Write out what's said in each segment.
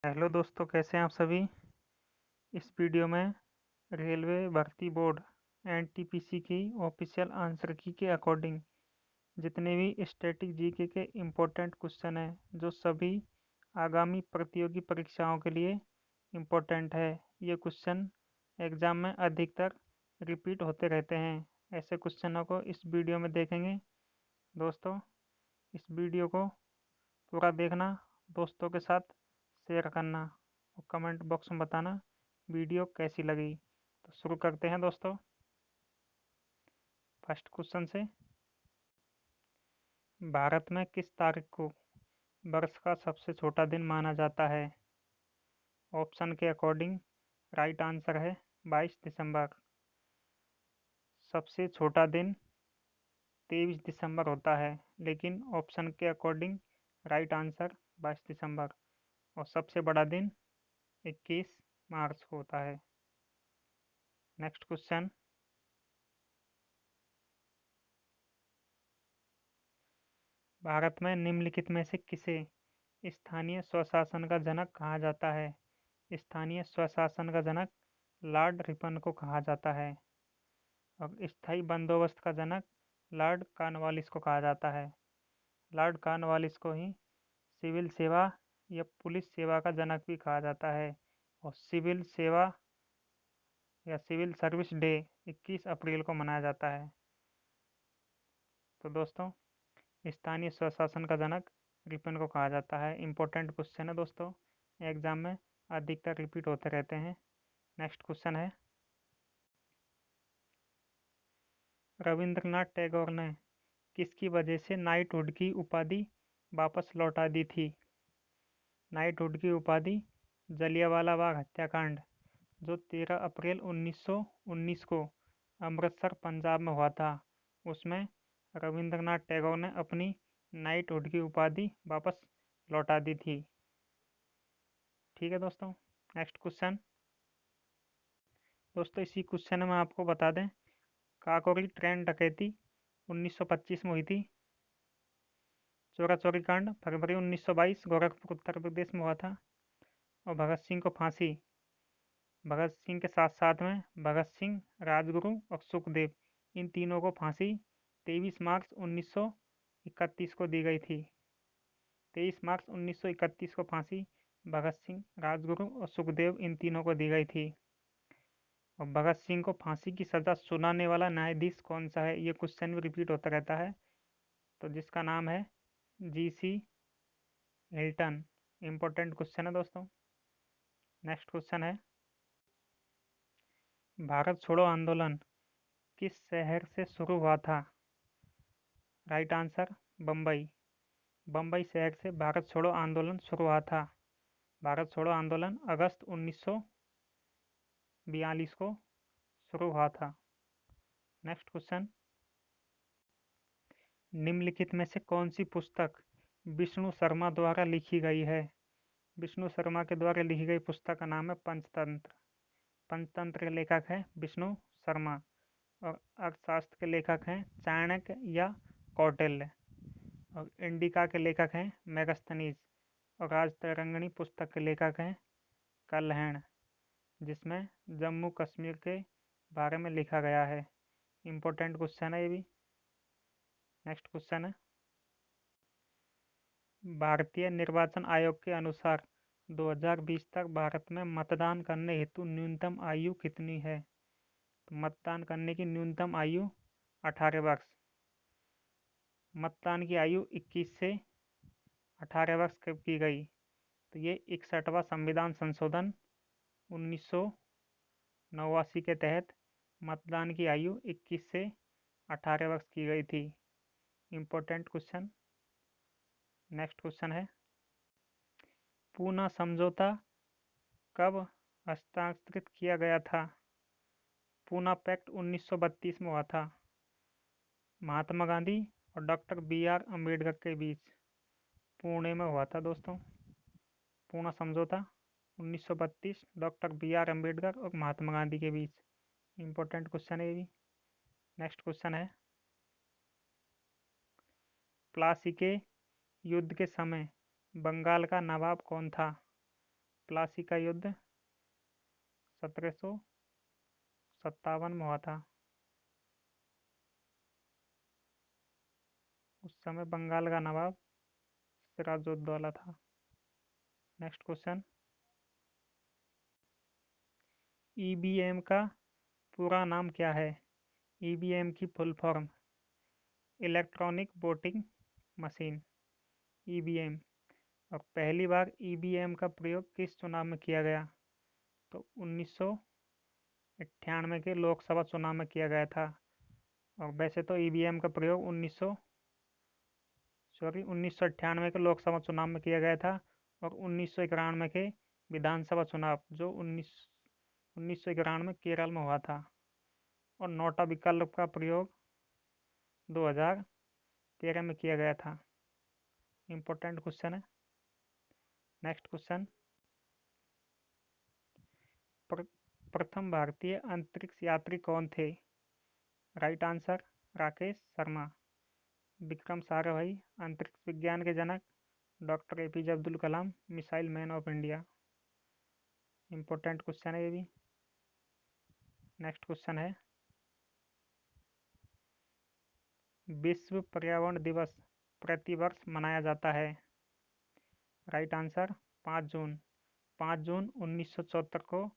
Hello दोस्तों, कैसे हैं आप सभी। इस वीडियो में रेलवे भर्ती बोर्ड एनटीपीसी की ऑफिशियल आंसर की के अकॉर्डिंग जितने भी स्टैटिक जीके के इम्पोर्टेंट क्वेश्चन हैं जो सभी आगामी प्रतियोगी परीक्षाओं के लिए इम्पोर्टेंट है। ये क्वेश्चन एग्ज़ाम में अधिकतर रिपीट होते रहते हैं। ऐसे क्वेश्चनों को इस वीडियो में देखेंगे। दोस्तों, इस वीडियो को पूरा देखना, दोस्तों के साथ शेयर करना और कमेंट बॉक्स में बताना वीडियो कैसी लगी। तो शुरू करते हैं दोस्तों फर्स्ट क्वेश्चन से। भारत में किस तारीख को वर्ष का सबसे छोटा दिन माना जाता है। ऑप्शन के अकॉर्डिंग राइट आंसर है 22 दिसंबर। सबसे छोटा दिन 23 दिसंबर होता है, लेकिन ऑप्शन के अकॉर्डिंग राइट आंसर 22 दिसंबर। और सबसे बड़ा दिन 21 मार्च को होता है। Next question. भारत में निम्नलिखित में से किसे स्थानीय स्वशासन का जनक कहा जाता है। स्थानीय स्वशासन का जनक लॉर्ड रिपन को कहा जाता है। और स्थायी बंदोबस्त का जनक लॉर्ड कॉर्नवालिस को कहा जाता है। लॉर्ड कॉर्नवालिस को ही सिविल सेवा या पुलिस सेवा का जनक भी कहा जाता है। और सिविल सेवा या सिविल सर्विस डे 21 अप्रैल को मनाया जाता है। तो दोस्तों, स्थानीय स्वशासन का जनक रिपन को कहा जाता है। इम्पोर्टेंट क्वेश्चन है दोस्तों, एग्जाम में अधिकतर रिपीट होते रहते हैं। नेक्स्ट क्वेश्चन है, रविंद्रनाथ टैगोर ने किसकी वजह से नाइटहुड की उपाधि वापस लौटा दी थी। नाइटहुड की उपाधि जलियांवाला बाग हत्याकांड जो 13 अप्रैल 1919 को अमृतसर पंजाब में हुआ था, उसमें रविंद्रनाथ टैगोर ने अपनी नाइटहुड की उपाधि वापस लौटा दी थी। ठीक है दोस्तों। Next question. दोस्तों, इसी क्वेश्चन में आपको बता दें, काकोरी ट्रेन डकैती 1925 में हुई थी। चोरा चोरी कांड फरवरी 1922 गोरखपुर उत्तर प्रदेश में हुआ था। और भगत सिंह को फांसी, भगत सिंह के साथ साथ में भगत सिंह, राजगुरु और सुखदेव, इन तीनों को फांसी 23 मार्च 1931 को दी गई थी। 23 मार्च 1931 को फांसी भगत सिंह, राजगुरु और सुखदेव, इन तीनों को दी गई थी। और भगत सिंह को फांसी की सजा सुनाने वाला न्यायाधीश कौन सा है, ये क्वेश्चन भी रिपीट होता रहता है। तो जिसका नाम है जीसी हिल्टन। इम्पोर्टेंट क्वेश्चन है दोस्तों। नेक्स्ट क्वेश्चन है, भारत छोड़ो आंदोलन किस शहर से शुरू हुआ था। Right answer Bombay. बम्बई शहर से भारत छोड़ो आंदोलन शुरू हुआ था। भारत छोड़ो आंदोलन अगस्त 1942 को शुरू हुआ था। नेक्स्ट क्वेश्चन, निम्नलिखित में से कौन सी पुस्तक विष्णु शर्मा द्वारा लिखी गई है। विष्णु शर्मा के द्वारा लिखी गई पुस्तक का नाम है पंचतंत्र। पंचतंत्र के लेखक हैं विष्णु शर्मा। और अर्थशास्त्र के लेखक हैं चाणक्य या कौटिल्य। और इंडिका के लेखक हैं मेगस्थनीज। और राजतरंगिणी पुस्तक के लेखक हैं कल्हण, जिसमें जम्मू कश्मीर के बारे में लिखा गया है। इम्पोर्टेंट क्वेश्चन है ये भी। नेक्स्ट क्वेश्चन है, भारतीय निर्वाचन आयोग के अनुसार 2020 तक भारत में मतदान करने हेतु न्यूनतम आयु कितनी है। तो मतदान करने की न्यूनतम आयु 18 वर्ष। मतदान की आयु 21 से 18 वर्ष कब की गई। तो ये 61वां संविधान संशोधन 1989 के तहत मतदान की आयु 21 से 18 वर्ष की गई थी। Important question. नेक्स्ट क्वेश्चन है, पूना समझौता कब हस्ताक्षरित किया गया था। पूना पैक्ट 1932 में हुआ था, महात्मा गांधी और डॉक्टर बी आर अम्बेडकर के बीच पुणे में हुआ था दोस्तों। पूना समझौता 1932 डॉक्टर बी आर अम्बेडकर और महात्मा गांधी के बीच। इम्पोर्टेंट क्वेश्चन है ये भी। नेक्स्ट क्वेश्चन है, प्लासी के युद्ध के समय बंगाल का नवाब कौन था। प्लासी का युद्ध 1757 में हुआ था। उस समय बंगाल का नवाब सिराजुद्दौला था। नेक्स्ट क्वेश्चन, ईवीएम का पूरा नाम क्या है? ईवीएम की full form electronic voting machine, EVM. और पहली बार ईवीएम का प्रयोग किस चुनाव में किया गया? तो 1998 के लोकसभा चुनाव में किया गया था। और वैसे तो ईवीएम का प्रयोग 1998 के लोकसभा चुनाव में किया गया था, और 1991 के विधानसभा चुनाव जो 1991 केरल में हुआ था। और नोटा विकल्प का प्रयोग 2013 में किया गया था। इम्पोर्टेंट क्वेश्चन है। नेक्स्ट क्वेश्चन, प्रथम भारतीय अंतरिक्ष यात्री कौन थे? Right answer Rakesh Sharma. विक्रम साराभाई अंतरिक्ष विज्ञान के जनक, doctor APJ Abdul Kalam missile man of India. Important question है ये भी। नेक्स्ट क्वेश्चन है, विश्व पर्यावरण दिवस प्रतिवर्ष मनाया जाता है? राइट आंसर 5 जून। 5 जून 1974 को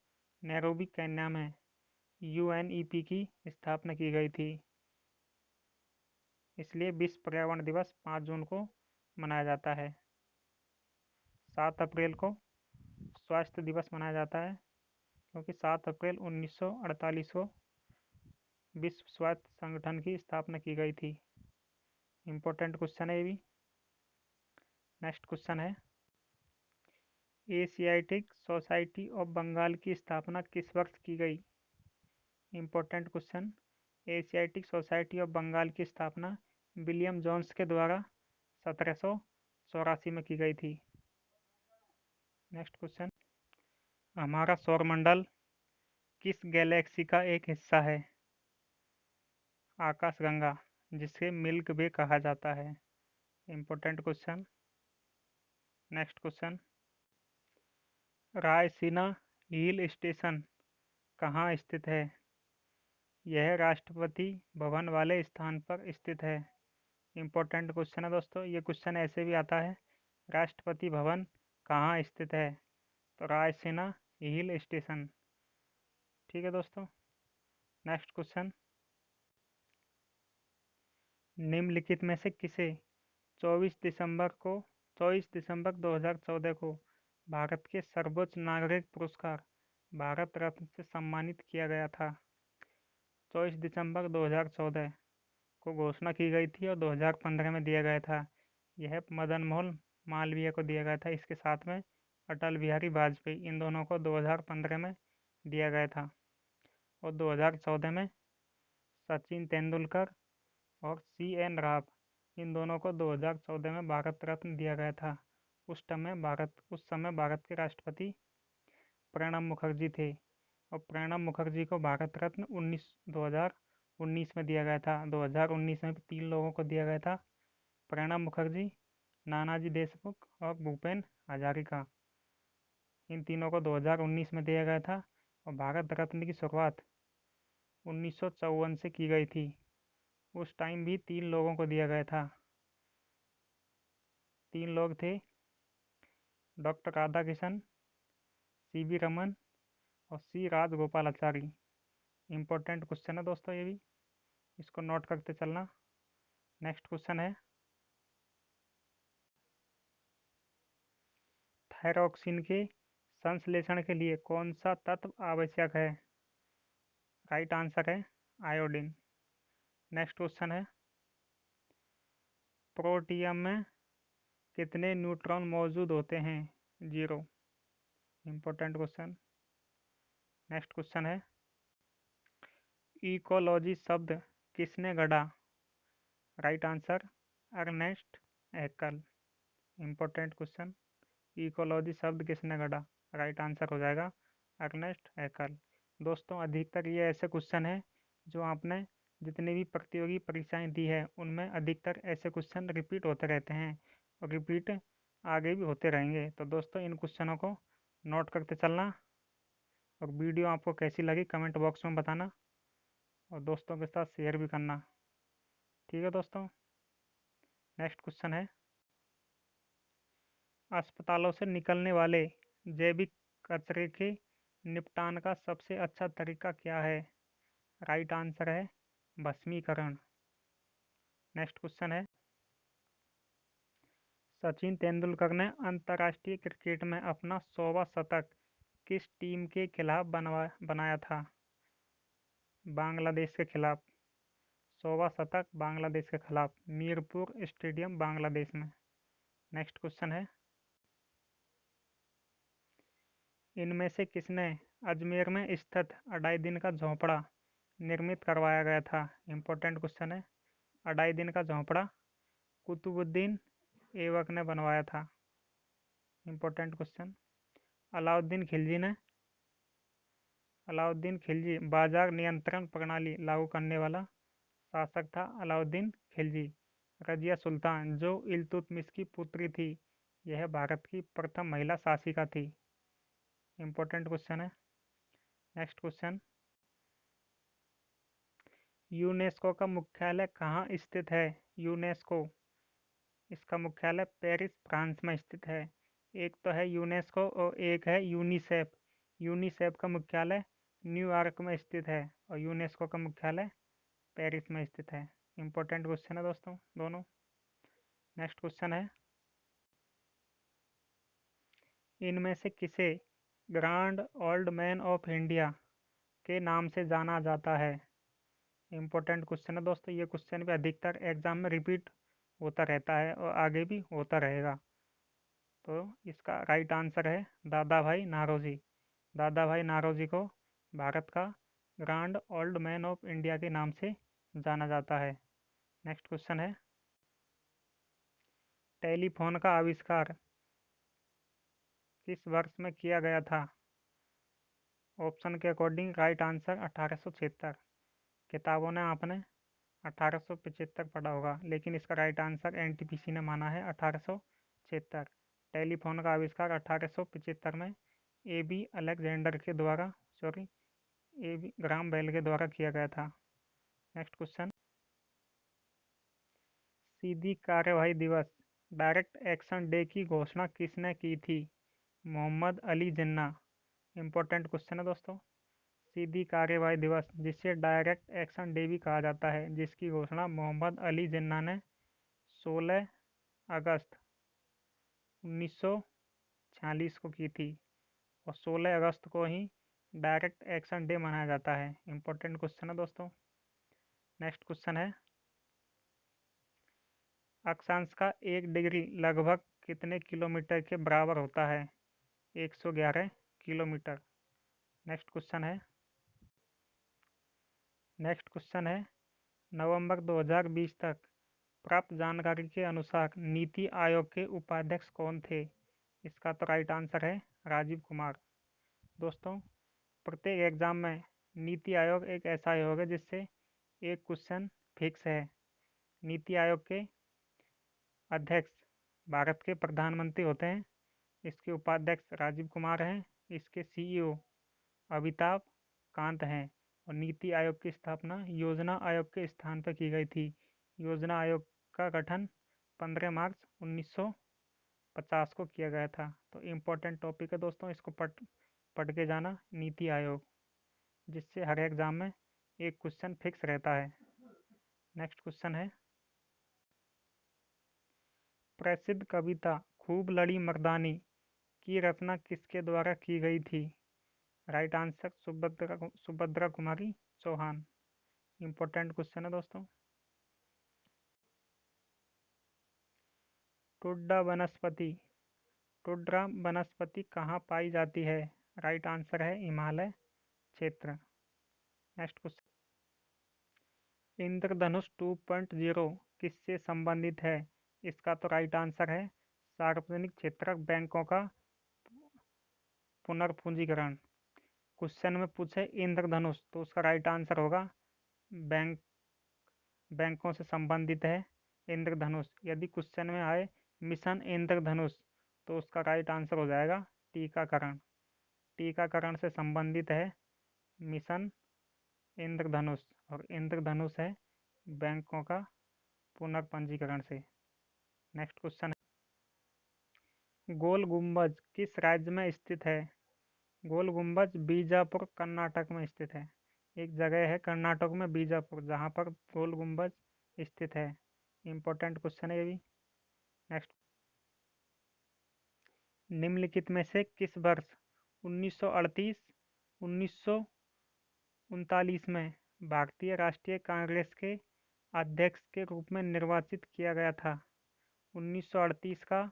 नैरोबी केन्या में यूएनईपी की स्थापना की गई थी, इसलिए विश्व पर्यावरण दिवस 5 जून को मनाया जाता है। 7 अप्रैल को स्वास्थ्य दिवस मनाया जाता है, क्योंकि 7 अप्रैल 1948 को विश्व स्वास्थ्य संगठन की स्थापना की गई थी। इम्पोर्टेंट क्वेश्चन है ये भी। नेक्स्ट क्वेश्चन है, एशियाटिक सोसाइटी ऑफ बंगाल की स्थापना किस वर्ष की गई? Important question, Asiatic Society of Bengal की स्थापना विलियम जोन्स के द्वारा 1784 में की गई थी। नेक्स्ट क्वेश्चन, हमारा सौरमंडल किस गैलेक्सी का एक हिस्सा है? आकाशगंगा, जिसे मिल्क वे कहा जाता है। Important question. Next question, Raisina hill station कहाँ स्थित है? यह राष्ट्रपति भवन वाले स्थान पर स्थित है। इम्पोर्टेंट क्वेश्चन है दोस्तों। ये क्वेश्चन ऐसे भी आता है, राष्ट्रपति भवन कहाँ स्थित है? तो रायसीना हिल स्टेशन। ठीक है दोस्तों। नेक्स्ट क्वेश्चन, निम्नलिखित में से किसे 24 दिसंबर 2014 को भारत के सर्वोच्च नागरिक पुरस्कार भारत रत्न से सम्मानित किया गया था? 24 दिसंबर 2014 को घोषणा की गई थी और 2015 में दिया गया था। यह मदन मोहन मालवीय को दिया गया था। इसके साथ में अटल बिहारी वाजपेयी, इन दोनों को 2015 में दिया गया था। और 2014 में सचिन तेंदुलकर और CN राव, इन दोनों को 2014 में भारत रत्न दिया गया था। उस समय भारत के राष्ट्रपति प्रणब मुखर्जी थे, और प्रणब मुखर्जी को भारत रत्न 2019 में दिया गया था। 2019 में 3 लोगों को दिया गया था, प्रणब मुखर्जी, नानाजी देशमुख और भूपेन हजारिका। इन तीनों को 2019 में दिया गया था। और भारत रत्न की शुरुआत 1954 से की गई थी। उस टाइम भी 3 लोगों को दिया गया था। 3 लोग थे, डॉक्टर राधाकिशन, CV रमन और C राजगोपालाचारी। इम्पोर्टेंट क्वेश्चन है दोस्तों ये भी, इसको नोट करते चलना। नेक्स्ट क्वेश्चन है, थायरॉक्सिन के संश्लेषण के लिए कौन सा तत्व आवश्यक है? राइट आंसर है आयोडीन। नेक्स्ट क्वेश्चन है, प्रोटियम में कितने न्यूट्रॉन मौजूद होते हैं? 0। Important question. नेक्स्ट क्वेश्चन है, इकोलॉजी शब्द किसने गढ़ा? Right answer Ernest Haeckel. Important question, ecology शब्द किसने गढ़ा? राइट आंसर हो जाएगा अर्नेस्ट हैकल। दोस्तों, अधिकतर ये ऐसे क्वेश्चन है जो आपने जितनी भी प्रतियोगी परीक्षाएं दी है उनमें अधिकतर ऐसे क्वेश्चन रिपीट होते रहते हैं, और रिपीट आगे भी होते रहेंगे। तो दोस्तों, इन क्वेश्चनों को नोट करते चलना। और वीडियो आपको कैसी लगी कमेंट बॉक्स में बताना, और दोस्तों के साथ शेयर भी करना। ठीक है दोस्तों, नेक्स्ट क्वेश्चन है, अस्पतालों से निकलने वाले जैविक कचरे के निपटान का सबसे अच्छा तरीका क्या है? राइट आंसर है भस्मीकरण। नेक्स्ट क्वेश्चन है, सचिन तेंदुलकर ने अंतर्राष्ट्रीय क्रिकेट में अपना 100वां शतक किस टीम के खिलाफ बनाया था? बांग्लादेश के खिलाफ। 100वां शतक बांग्लादेश के खिलाफ, मीरपुर स्टेडियम बांग्लादेश में। नेक्स्ट क्वेश्चन है, इनमें से किसने अजमेर में स्थित 2.5 दिन का झोंपड़ा निर्मित करवाया गया था? इंपॉर्टेंट क्वेश्चन है। 2.5 दिन का झोंपड़ा कुतुबुद्दीन ऐबक ने बनवाया था। इंपॉर्टेंट क्वेश्चन, अलाउद्दीन खिलजी ने। अलाउद्दीन खिलजी बाजार नियंत्रण प्रणाली लागू करने वाला शासक था अलाउद्दीन खिलजी। रजिया सुल्तान जो इल्तुतमिश की पुत्री थी, यह भारत की प्रथम महिला शासिका थी। इंपॉर्टेंट क्वेश्चन है। नेक्स्ट क्वेश्चन, यूनेस्को का मुख्यालय कहाँ स्थित है? यूनेस्को, इसका मुख्यालय पेरिस फ्रांस में स्थित है। एक तो है यूनेस्को और एक है यूनिसेफ। यूनिसेफ का मुख्यालय न्यूयॉर्क में स्थित है और यूनेस्को का मुख्यालय पेरिस में स्थित है। इंपॉर्टेंट क्वेश्चन है दोस्तों दोनों। नेक्स्ट क्वेश्चन है, इनमें से किसे grand old man of India के नाम से जाना जाता है? इंपॉर्टेंट क्वेश्चन है दोस्तों, ये क्वेश्चन भी अधिकतर एग्जाम में रिपीट होता रहता है और आगे भी होता रहेगा। तो इसका राइट आंसर है दादा भाई नारोजी। दादा भाई नारोजी को भारत का grand old man of India के नाम से जाना जाता है। नेक्स्ट क्वेश्चन है, टेलीफोन का आविष्कार किस वर्ष में किया गया था? ऑप्शन के अकॉर्डिंग राइट आंसर 1876। किताबों ने आपने 1875 पढ़ा होगा, लेकिन इसका राइट आंसर एनटीपीसी ने माना है 1876। टेलीफोन का आविष्कार 1875 में ए बी अलेक्जेंडर के द्वारा, sorry, A B Graham Bell के द्वारा किया गया था। नेक्स्ट क्वेश्चन, सीधी कार्यवाही दिवस डायरेक्ट एक्शन डे की घोषणा किसने की थी? मोहम्मद अली जिन्ना। इंपॉर्टेंट क्वेश्चन है दोस्तों, सीधी कार्यवाही दिवस जिसे डायरेक्ट एक्शन डे भी कहा जाता है, जिसकी घोषणा मोहम्मद अली जिन्ना ने 16 अगस्त 1946 को की थी और 16 अगस्त को ही डायरेक्ट एक्शन डे मनाया जाता है। इंपॉर्टेंट क्वेश्चन है दोस्तों। नेक्स्ट क्वेश्चन है, अक्षांश का 1 डिग्री लगभग कितने किलोमीटर के बराबर होता है? 111 किलोमीटर। नेक्स्ट क्वेश्चन है, नवंबर 2020 तक प्राप्त जानकारी के अनुसार नीति आयोग के उपाध्यक्ष कौन थे? इसका तो राइट आंसर है राजीव कुमार। दोस्तों, प्रत्येक एग्जाम में नीति आयोग एक ऐसा आयोग है जिससे एक क्वेश्चन फिक्स है। नीति आयोग के अध्यक्ष भारत के प्रधानमंत्री होते हैं, इसके उपाध्यक्ष राजीव कुमार हैं, इसके सीईओ अमिताभ कांत हैं और नीति आयोग की स्थापना योजना आयोग के स्थान पर की गई थी। योजना आयोग का गठन 15 मार्च 1950 को किया गया था। तो इम्पोर्टेंट टॉपिक है दोस्तों, इसको पढ़ के जाना, नीति आयोग, जिससे हर एग्जाम में एक क्वेश्चन फिक्स रहता है। नेक्स्ट क्वेश्चन है, प्रसिद्ध कविता खूब लड़ी मर्दानी की रचना किसके द्वारा की गई थी? Right answer Subhadra Kumari Chauhan. Important question है दोस्तों। टुड्डा वनस्पति टुड्रा वनस्पति कहाँ पाई जाती है? राइट आंसर है हिमालय क्षेत्र। नेक्स्ट क्वेश्चन, इंद्रधनुष 2.0 किससे संबंधित है? इसका तो राइट आंसर है सार्वजनिक क्षेत्र बैंकों का पुनर्पूंजीकरण। क्वेश्चन में पूछे इंद्रधनुष तो उसका राइट आंसर होगा बैंक बैंकों से संबंधित है इंद्रधनुष। यदि क्वेश्चन में आए मिशन इंद्रधनुष तो उसका राइट आंसर हो जाएगा टीकाकरण। टीकाकरण से संबंधित है मिशन इंद्रधनुष, और इंद्रधनुष है बैंकों का पुनर्पंजीकरण से। नेक्स्ट क्वेश्चन है, गोल गुंबज किस राज्य में स्थित है? गोल गुंबज बीजापुर कर्नाटक में स्थित है। एक जगह है कर्नाटक में बीजापुर जहाँ पर गोल गुंबज स्थित है। इंपॉर्टेंट क्वेश्चन है ये भी। नेक्स्ट, निम्नलिखित में से किस वर्ष 1938 1939 में भारतीय राष्ट्रीय कांग्रेस के अध्यक्ष के रूप में निर्वाचित किया गया था? 1938 का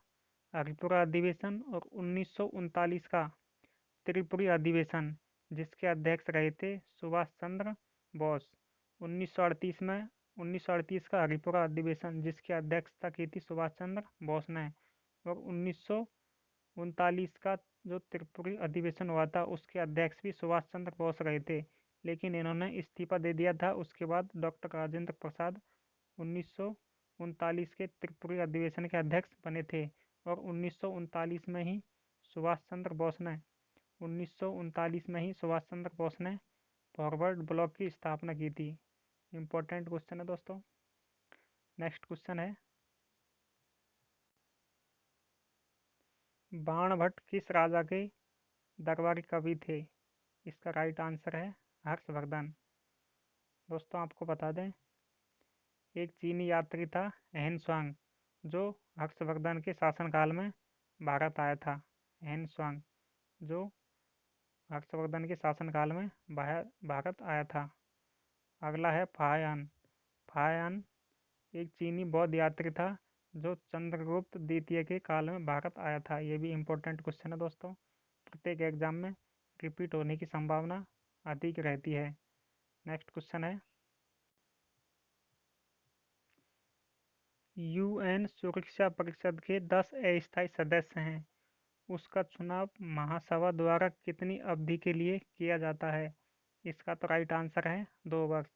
हरिपुरा अधिवेशन और 1939 का त्रिपुरी अधिवेशन, जिसके अध्यक्ष रहे थे सुभाष चंद्र बोस। 1938 का हरिपुरा अधिवेशन जिसकी अध्यक्षता की थी सुभाष चंद्र बोस ने, और 1939 का जो त्रिपुरी अधिवेशन हुआ था उसके अध्यक्ष भी सुभाष चंद्र बोस रहे थे, लेकिन इन्होंने इस्तीफा दे दिया था। उसके बाद डॉक्टर राजेंद्र प्रसाद 1939 के त्रिपुरी अधिवेशन के अध्यक्ष बने थे, और 1939 में ही सुभाष चंद्र बोस ने 1939 में ही सुभाष चंद्र बोस ने फॉरवर्ड ब्लॉक की स्थापना की थी। इंपॉर्टेंट क्वेश्चन है दोस्तों। नेक्स्ट क्वेश्चन है, बाणभट्ट किस राजा के दरबारी कवि थे? इसका राइट आंसर है हर्षवर्धन। दोस्तों आपको बता दें, एक चीनी यात्री था हेन स्वांग, जो हर्षवर्धन के शासनकाल में भारत आया था। हेन स्वांग जो हर्षवर्धन के शासनकाल में भारत आया था। अगला है फाह्यान। फाह्यान एक चीनी बौद्ध यात्री था जो चंद्रगुप्त द्वितीय के काल में भारत आया था। ये भी इम्पोर्टेंट क्वेश्चन है दोस्तों, प्रत्येक एग्जाम में रिपीट होने की संभावना अधिक रहती है। नेक्स्ट क्वेश्चन है, यूएन सुरक्षा परिषद के 10 अस्थायी सदस्य हैं। उसका चुनाव महासभा द्वारा कितनी अवधि के लिए किया जाता है? इसका तो राइट आंसर है 2 वर्ष।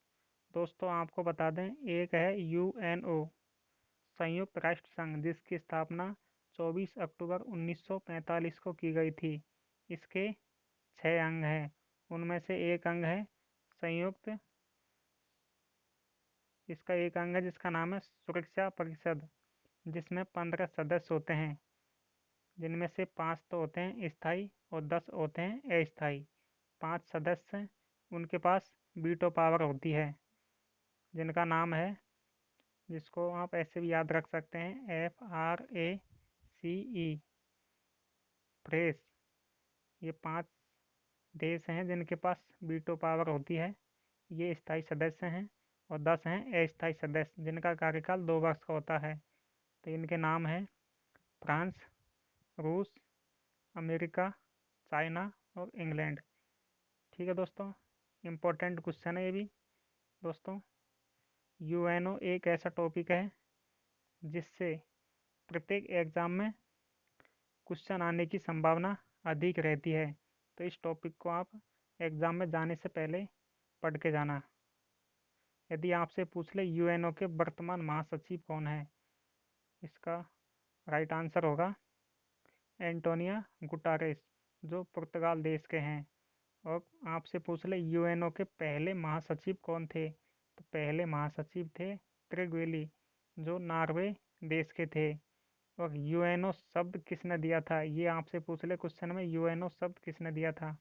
दोस्तों आपको बता दें, एक है यूएनओ संयुक्त राष्ट्र संघ, जिसकी स्थापना 24 अक्टूबर 1945 को की गई थी। इसके 6 अंग हैं, उनमें से एक अंग है संयुक्त इसका एक अंग है जिसका नाम है सुरक्षा परिषद, जिसमें 15 सदस्य होते हैं, जिनमें से 5 तो होते हैं स्थायी और 10 होते हैं अस्थायी। 5 सदस्य उनके पास वीटो पावर होती है, जिनका नाम है, जिसको आप ऐसे भी याद रख सकते हैं, FRACE, फ्रेस। ये 5 देश हैं जिनके पास वीटो पावर होती है। ये स्थायी सदस्य हैं, और 10 हैं अस्थायी सदस्य जिनका कार्यकाल 2 वर्ष का होता है। तो इनके नाम हैं फ्रांस, रूस, अमेरिका, चाइना और इंग्लैंड। ठीक है दोस्तों, इम्पोर्टेंट क्वेश्चन है ये भी। दोस्तों, यूएनओ एक ऐसा टॉपिक है जिससे प्रत्येक एग्जाम में क्वेश्चन आने की संभावना अधिक रहती है। तो इस टॉपिक को आप एग्जाम में जाने से पहले पढ़ के जाना। यदि आपसे पूछ ले यूएनओ के वर्तमान महासचिव कौन है, इसका राइट आंसर होगा एंटोनियो गुटारेस, जो पुर्तगाल देश के हैं। और आपसे पूछ ले यूएनओ के पहले महासचिव कौन थे, तो पहले महासचिव थे त्रिगवेली, जो नॉर्वे देश के थे। और यूएनओ शब्द किसने दिया था, ये आपसे पूछ ले क्वेश्चन में, यूएनओ शब्द किसने दिया था?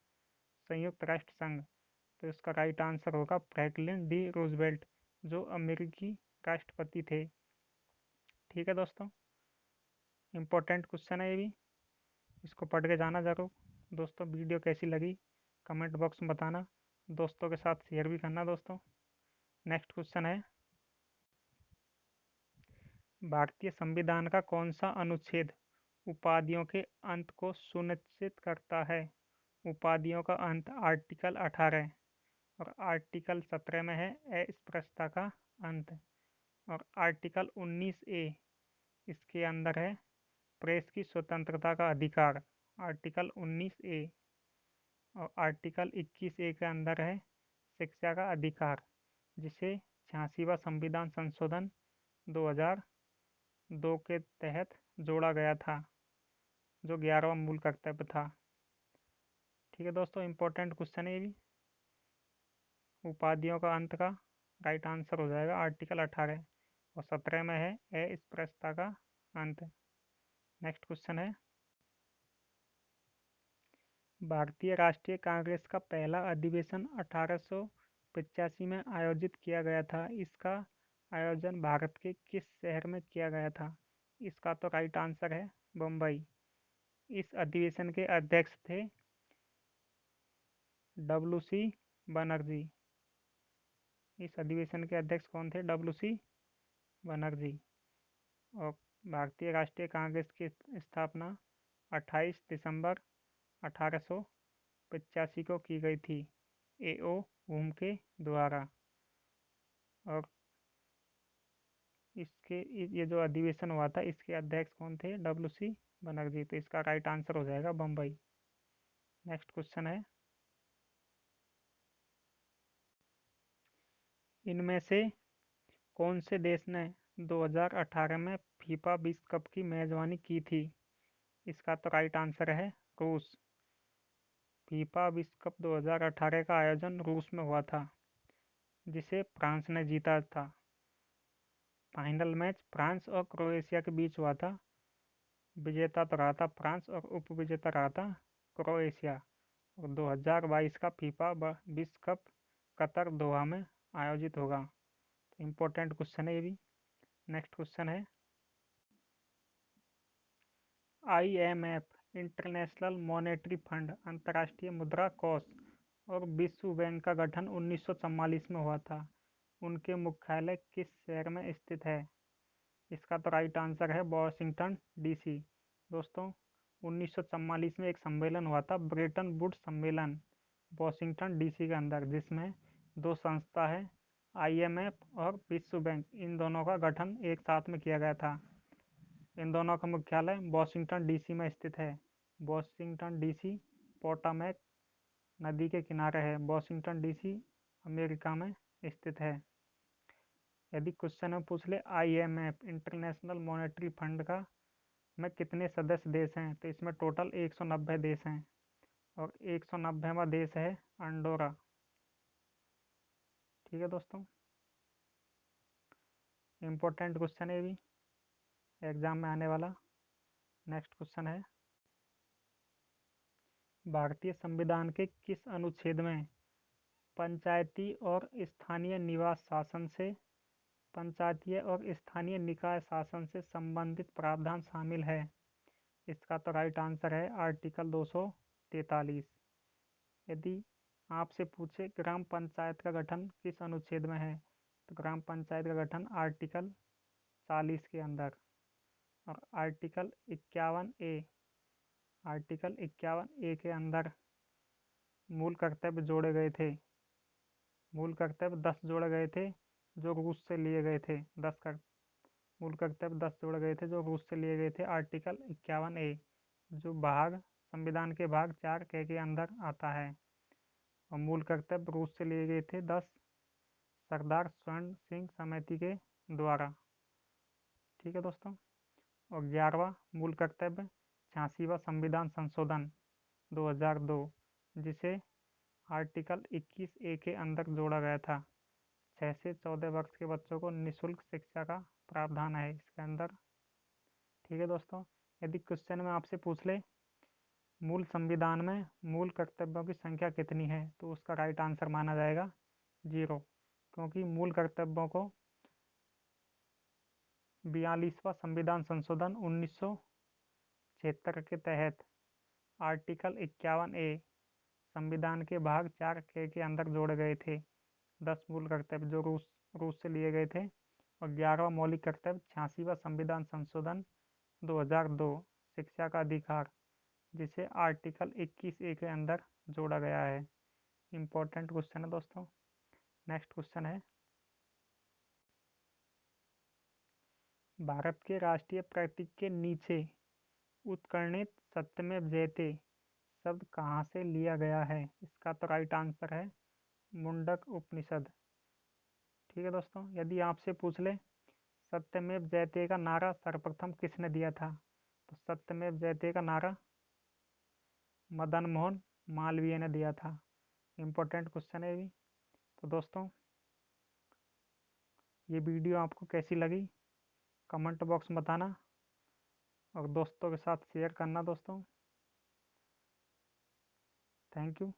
संयुक्त राष्ट्र संघ। तो इसका राइट आंसर होगा फ्रैंकलिन डी रूजवेल्ट, जो अमेरिकी राष्ट्रपति थे। ठीक है दोस्तों, इम्पोर्टेंट क्वेश्चन है ये भी, इसको पढ़ के जाना जरूर। दोस्तों वीडियो कैसी लगी कमेंट बॉक्स में बताना, दोस्तों के साथ शेयर भी करना दोस्तों। नेक्स्ट क्वेश्चन है, भारतीय संविधान का कौन सा अनुच्छेद उपाधियों के अंत को सुनिश्चित करता है? उपाधियों का अंत आर्टिकल 18 और आर्टिकल 17 में है अस्पृश्यता का अंत, और आर्टिकल 19A इसके अंदर है प्रेस की स्वतंत्रता का अधिकार, आर्टिकल 19A। और आर्टिकल 21A के अंदर है शिक्षा का अधिकार, जिसे 86वां संविधान संशोधन 2002 के तहत जोड़ा गया था, जो 11वां मूल कर्तव्य था। ठीक है दोस्तों, इंपॉर्टेंट क्वेश्चन है ये भी। उपाधियों का अंत का राइट आंसर हो जाएगा आर्टिकल 18, और 17 में है अस्पृश्यता का अंत। नेक्स्ट क्वेश्चन है, भारतीय राष्ट्रीय कांग्रेस का पहला अधिवेशन 1885 में आयोजित किया गया था। इसका आयोजन भारत के किस शहर में किया गया था? इसका तो राइट आंसर है बम्बई। इस अधिवेशन के अध्यक्ष थे डब्ल्यू.सी. बनर्जी। इस अधिवेशन के अध्यक्ष कौन थे? डब्ल्यू.सी. बनर्जी। और भारतीय राष्ट्रीय कांग्रेस की स्थापना 28 दिसंबर 1885 को की गई थी ए.ओ. वुम के द्वारा। और ये जो अधिवेशन हुआ था इसके अध्यक्ष कौन थे? डब्ल्यू.सी. बनर्जी। तो इसका राइट आंसर हो जाएगा बम्बई। नेक्स्ट क्वेश्चन है, इनमें से कौन से देश ने 2018 में फीफा विश्व कप की मेजबानी की थी? इसका तो राइट आंसर है रूस। फीफा विश्व कप 2018 का आयोजन रूस में हुआ था, जिसे फ्रांस ने जीता था। फाइनल मैच फ्रांस और क्रोएशिया के बीच हुआ था। विजेता तो रहा था फ्रांस और उपविजेता रहा था क्रोएशिया। और 2022 का फीफा विश्व कप कतर दोहा में आयोजित होगा। तो इम्पोर्टेंट क्वेश्चन है ये भी। नेक्स्ट क्वेश्चन है, IMF इंटरनेशनल मॉनेटरी फंड अंतर्राष्ट्रीय मुद्रा कोष और विश्व बैंक का गठन 1944 में हुआ था। उनके मुख्यालय किस शहर में स्थित है? इसका तो राइट आंसर है वॉशिंगटन डीसी। दोस्तों, 1944 में एक सम्मेलन हुआ था, ब्रेटन वुड्स सम्मेलन, वॉशिंगटन डीसी के अंदर, जिसमें दो संस्था है IMF और विश्व बैंक, इन दोनों का गठन एक साथ में किया गया था। इन दोनों का मुख्यालय वॉशिंगटन डीसी में स्थित है। वॉशिंगटन डीसी पोटामैक नदी के किनारे है। वॉशिंगटन डीसी अमेरिका में स्थित है। यदि क्वेश्चन में पूछ ले IMF इंटरनेशनल मॉनेटरी फंड का में कितने सदस्य देश हैं, तो इसमें टोटल 190 देश हैं, और 190वां देश है अंडोरा। ठीक है दोस्तों, इम्पोर्टेंट क्वेश्चन है भी, एग्जाम में आने वाला। नेक्स्ट क्वेश्चन है, भारतीय संविधान के किस अनुच्छेद में पंचायती और स्थानीय निवास शासन से पंचायतीय और स्थानीय निकाय शासन से संबंधित प्रावधान शामिल है? इसका तो राइट आंसर है आर्टिकल 243। यदि आपसे पूछे ग्राम पंचायत का गठन किस अनुच्छेद में है, तो ग्राम पंचायत का गठन आर्टिकल 40 के अंदर। और आर्टिकल 51A के अंदर मूल कर्तव्य जोड़े गए थे। मूल कर्तव्य 10 जोड़े गए थे जो रूस से लिए गए थे। मूल कर्तव्य 10 जोड़े गए थे जो रूस से लिए गए थे। आर्टिकल 51A, जो संविधान के भाग 4 के अंदर आता है। और मूल कर्तव्य रूस से लिए गए थे 10 सरदार स्वर्ण सिंह समिति के द्वारा। ठीक है दोस्तों, और 11वां मूल कर्तव्य 86वां संविधान संशोधन 2002, जिसे आर्टिकल 21A के अंदर जोड़ा गया था। 6 से 14 वर्ष के बच्चों को निःशुल्क शिक्षा का प्रावधान है इसके अंदर। ठीक है दोस्तों, यदि क्वेश्चन में आपसे पूछ ले मूल संविधान में मूल कर्तव्यों की संख्या कितनी है, तो उसका राइट आंसर माना जाएगा 0, क्योंकि मूल कर्तव्यों को 42वां संविधान संशोधन 1976 के तहत आर्टिकल 51A संविधान के भाग 4 के अंदर जोड़े गए थे। 10 मूल कर्तव्य जो रूस से लिए गए थे, और 11वां मौलिक कर्तव्य 86वां संविधान संशोधन 2002 शिक्षा का अधिकार, जिसे आर्टिकल 21A के अंदर जोड़ा गया है। इम्पोर्टेंट क्वेश्चन है दोस्तों। नेक्स्ट क्वेश्चन है, भारत के राष्ट्रीय प्रतीक के नीचे उत्कीर्णित सत्यमेव जयते शब्द कहाँ से लिया गया है? इसका तो राइट आंसर है मुंडक उपनिषद। ठीक है दोस्तों, यदि आपसे पूछ ले सत्यमेव जयते का नारा सर्वप्रथम किसने दिया था, तो सत्यमेव जयते का नारा मदन मोहन मालवीय ने दिया था। इम्पोर्टेंट क्वेश्चन है ये भी। तो दोस्तों ये वीडियो आपको कैसी लगी कमेंट बॉक्स में बताना और दोस्तों के साथ शेयर करना दोस्तों। Thank you.